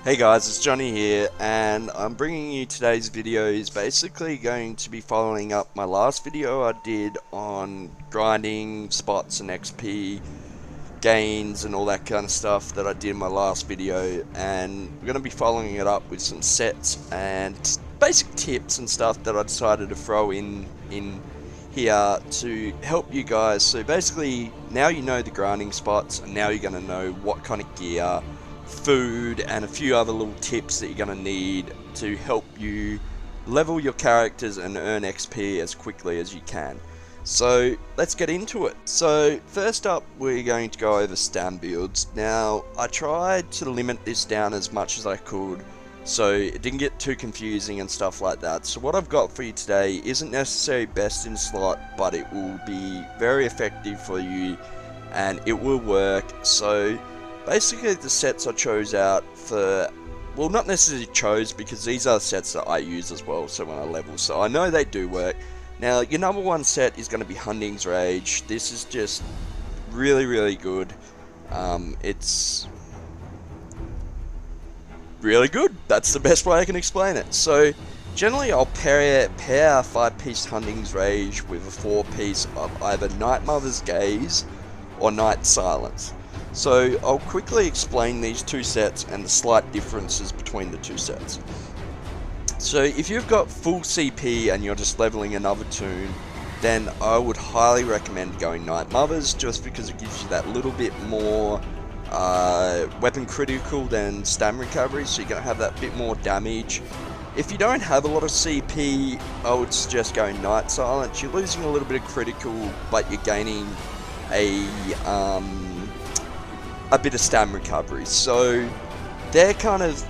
Hey guys, it's Johnny here, and I'm bringing you today's video. Is basically going to be following up my last video I did on grinding spots and XP gains and all that kind of stuff that I did in my last video, and we're going to be following it up with some sets and basic tips and stuff that I decided to throw in here to help you guys. So basically, now you know the grinding spots, and now you're going to know what kind of gear, food, and a few other little tips that you're going to need to help you level your characters and earn XP as quickly as you can. So let's get into it. So first up, we're going to go over Stam builds. Now, I tried to limit this down as much as I could so it didn't get too confusing and stuff like that. So what I've got for you today isn't necessarily best in slot, but it will be very effective for you and it will work. So basically the sets I chose out for, well, not necessarily chose, because these are sets that I use as well, so when I level, so I know they do work. Now, your number one set is going to be Hunting's Rage. This is just really good. It's really good. That's the best way I can explain it. So generally I'll pair a 5-piece Hunting's Rage with a 4-piece of either Night Mother's Gaze or Night Silence. So I'll quickly explain these two sets and the slight differences between the two sets. So if you've got full CP and you're just leveling another toon, then I would highly recommend going Night Mothers, just because it gives you that little bit more weapon critical than Stam recovery, so you're going to have that bit more damage. If you don't have a lot of CP, I would suggest going Night Silence. You're losing a little bit of critical, but you're gaining a bit of Stam recovery. So they're kind of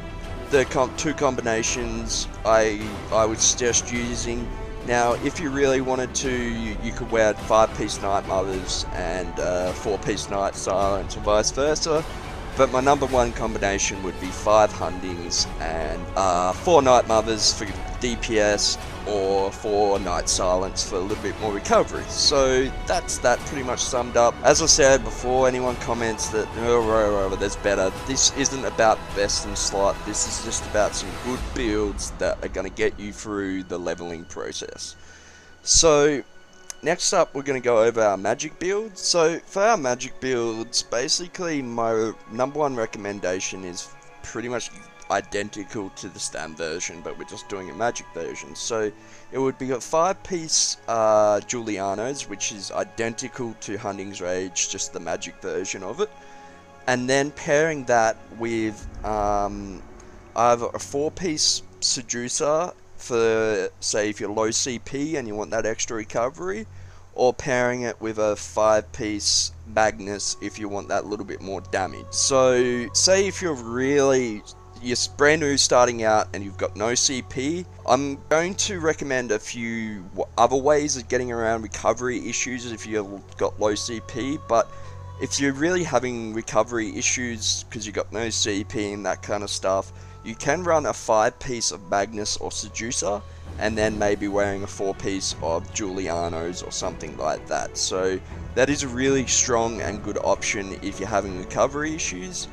the two combinations I would suggest using. Now, if you really wanted to, you could wear 5-piece Night Mothers and 4-piece Night Silence, or vice versa. But my number one combination would be 5 Huntings and 4 Night Mothers for DPS, or 4 Night Silence for a little bit more recovery. So that's that pretty much summed up. As I said before, anyone comments that there's better, this isn't about best in slot. This is just about some good builds that are going to get you through the leveling process. So next up, we're going to go over our magic builds. So for our magic builds, basically my number one recommendation is pretty much identical to the Stam version, but we're just doing a magic version. So it would be a 5-piece Julianos, which is identical to Hunting's Rage, just the magic version of it, and then pairing that with either a 4-piece Seducer for, say, if you're low CP and you want that extra recovery, or pairing it with a 5-piece Magnus if you want that little bit more damage. So say if you're brand new starting out and you've got no CP, I'm going to recommend a few other ways of getting around recovery issues if you've got low CP. But if you're really having recovery issues because you've got no CP and that kind of stuff, you can run a 5-piece of Magnus or Seducer, and then maybe wearing a 4-piece of Julianos or something like that. So that is a really strong and good option if you're having recovery issues.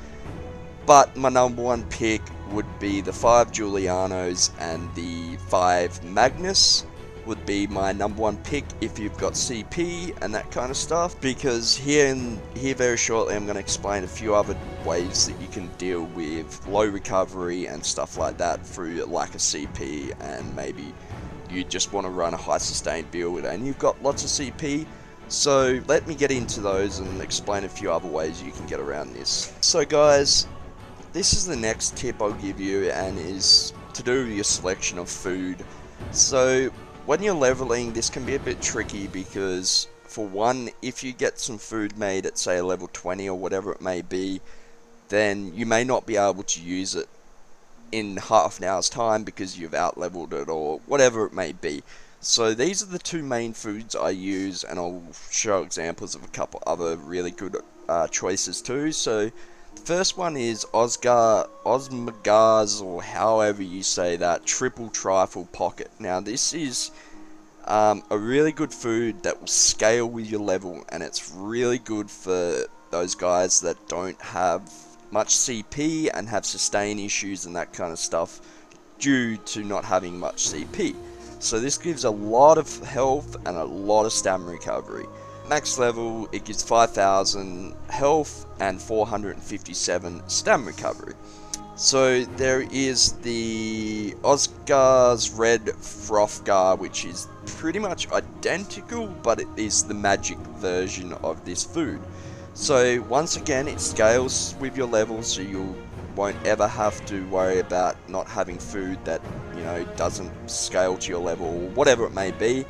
But my number one pick would be the 5 Julianos, and the 5 Magnus would be my number one pick if you've got CP and that kind of stuff, because here very shortly I'm going to explain a few other ways that you can deal with low recovery and stuff like that through lack of CP, and maybe you just want to run a high sustained build and you've got lots of CP. So let me get into those and explain a few other ways you can get around this. So guys, this is the next tip I'll give you, and is to do with your selection of food. So when you're leveling, this can be a bit tricky, because for one, if you get some food made at, say, a level 20 or whatever it may be, then you may not be able to use it in half an hour's time because you've out-leveled it or whatever it may be. So these are the two main foods I use, and I'll show examples of a couple other really good choices too. So the first one is Osmagars, or however you say that, Triple Trifle Pocket. Now this is a really good food that will scale with your level, and it's really good for those guys that don't have much CP and have sustain issues and that kind of stuff due to not having much CP. So this gives a lot of health and a lot of stam recovery. Max level, it gives 5,000 health and 457 stam recovery. So there is the Oscar's Red Frothgar, which is pretty much identical, but it is the magic version of this food. So once again, it scales with your level, so you won't ever have to worry about not having food that, you know, doesn't scale to your level, or whatever it may be.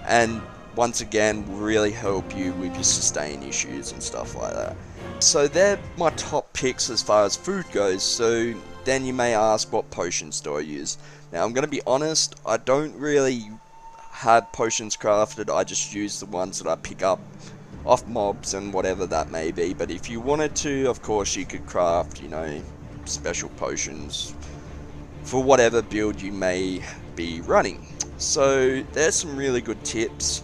And once again, will really help you with your sustain issues and stuff like that. So they're my top picks as far as food goes. So then you may ask, what potions do I use? Now I'm going to be honest, I don't really have potions crafted. I just use the ones that I pick up off mobs and whatever that may be. But if you wanted to, of course you could craft, you know, special potions for whatever build you may be running. So there's some really good tips.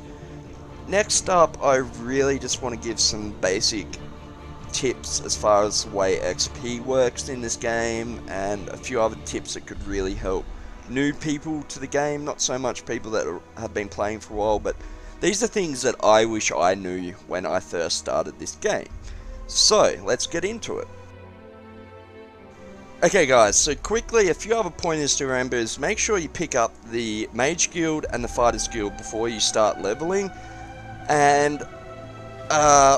Next up, I really just want to give some basic tips as far as the way XP works in this game, and a few other tips that could really help new people to the game, not so much people that have been playing for a while, but these are things that I wish I knew when I first started this game. So let's get into it. Okay guys, so quickly, a few other pointers to remember is make sure you pick up the Mage Guild and the Fighters Guild before you start leveling, and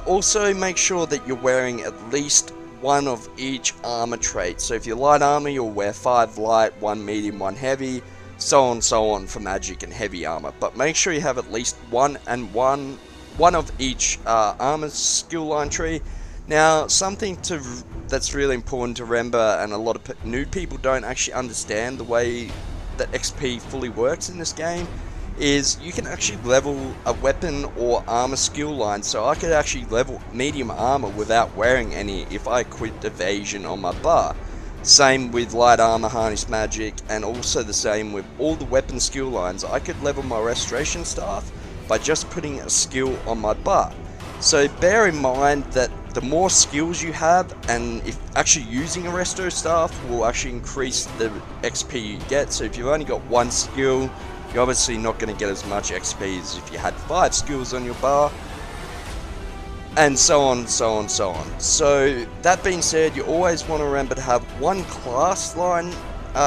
also make sure that you're wearing at least one of each armor trait. So if you're light armor, you'll wear 5 light, 1 medium, 1 heavy, so on for magic and heavy armor. But make sure you have at least one of each armor skill line tree. Now, something that's really important to remember, and a lot of new people don't actually understand the way that XP fully works in this game, is you can actually level a weapon or armor skill line. So I could actually level medium armor without wearing any if I equipped evasion on my bar. Same with light armor, harness magic, and also the same with all the weapon skill lines. I could level my restoration staff by just putting a skill on my bar. So bear in mind that the more skills you have, and if actually using a resto staff will actually increase the XP you get. So if you've only got one skill, you're obviously not going to get as much XP as if you had 5 skills on your bar, and so on. So that being said, you always want to remember to have one class line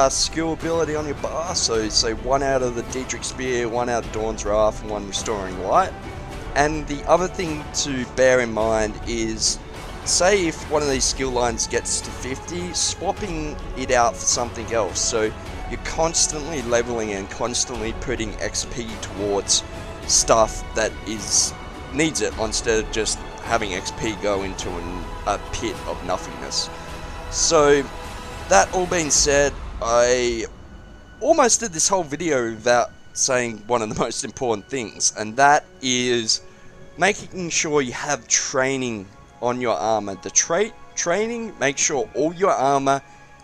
skill ability on your bar. So say 1 out of the Dietrich Spear, 1 out of Dawn's Wrath, and 1 Restoring Light. And the other thing to bear in mind is, say if one of these skill lines gets to 50, swapping it out for something else. So you're constantly leveling and constantly putting XP towards stuff that needs it, instead of just having XP go into a pit of nothingness. So that all being said, I almost did this whole video without saying one of the most important things, and that is making sure you have training on your armor. The training, make sure all your armor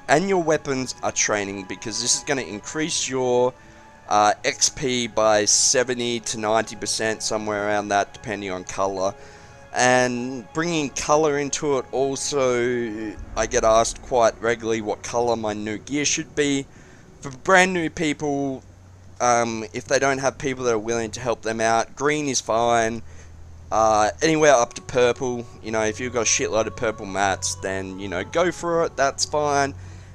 and your weapons are training, because this is going to increase your XP by 70 to 90%, somewhere around that, depending on color. And bringing color into it also, I get asked quite regularly what color my new gear should be. For brand new people, if they don't have people that are willing to help them out, green is fine. Anywhere up to purple, you know, if you've got a shitload of purple mats, then, you know, go for it, that's fine.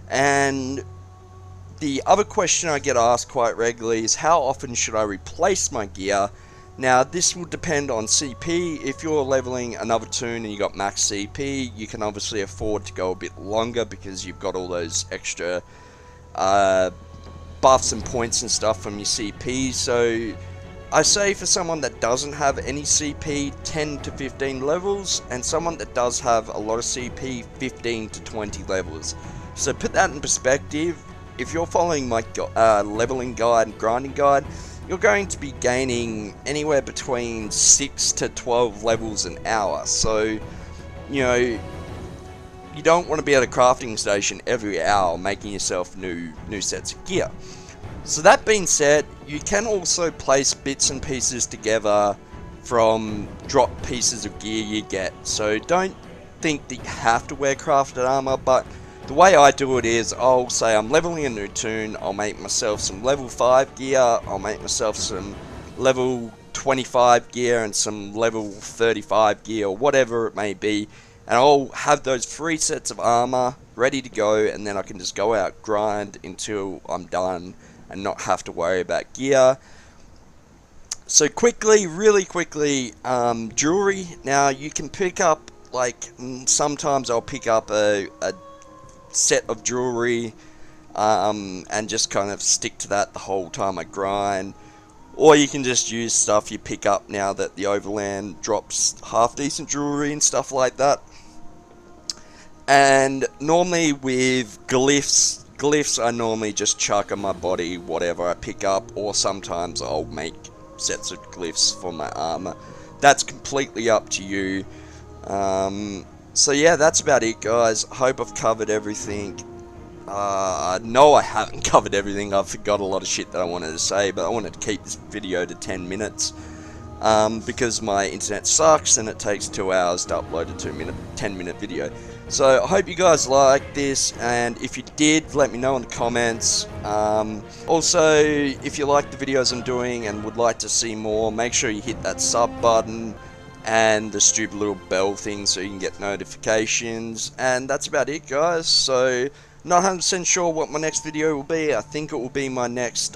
And the other question I get asked quite regularly is, how often should I replace my gear? Now, this will depend on CP. If you're leveling another toon and you got max CP, you can obviously afford to go a bit longer because you've got all those extra buffs and points and stuff from your CP. So I say for someone that doesn't have any CP, 10 to 15 levels, and someone that does have a lot of CP, 15 to 20 levels. So put that in perspective. If you're following my leveling guide and grinding guide, you're going to be gaining anywhere between 6 to 12 levels an hour. So, you know, you don't want to be at a crafting station every hour making yourself new sets of gear. So that being said, you can also place bits and pieces together from drop pieces of gear you get. So don't think that you have to wear crafted armor, but the way I do it is I'll say I'm leveling a new toon, I'll make myself some level 5 gear, I'll make myself some level 25 gear and some level 35 gear, or whatever it may be, and I'll have those 3 sets of armor ready to go, and then I can just go out, grind until I'm done and not have to worry about gear. So quickly, really quickly, jewelry. Now you can pick up, like, sometimes I'll pick up a set of jewelry and just kind of stick to that the whole time I grind. Or you can just use stuff you pick up now that the overland drops half decent jewelry and stuff like that. And normally with glyphs I normally just chuck on my body whatever I pick up, or sometimes I'll make sets of glyphs for my armor. That's completely up to you. So yeah, that's about it, guys. I hope I've covered everything. No, I haven't covered everything. I forgot a lot of shit that I wanted to say, but I wanted to keep this video to 10 minutes. Because my internet sucks and it takes 2 hours to upload a 10-minute video. So I hope you guys like this, and if you did, let me know in the comments. Also, if you like the videos I'm doing and would like to see more, make sure you hit that sub button and the stupid little bell thing so you can get notifications. And that's about it, guys. So, not 100% sure what my next video will be. I think it will be my next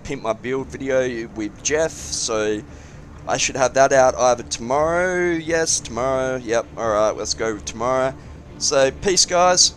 Pimp My Build video with Jeff. So I should have that out either tomorrow. Yes, tomorrow. Yep, alright, let's go with tomorrow. So, peace, guys.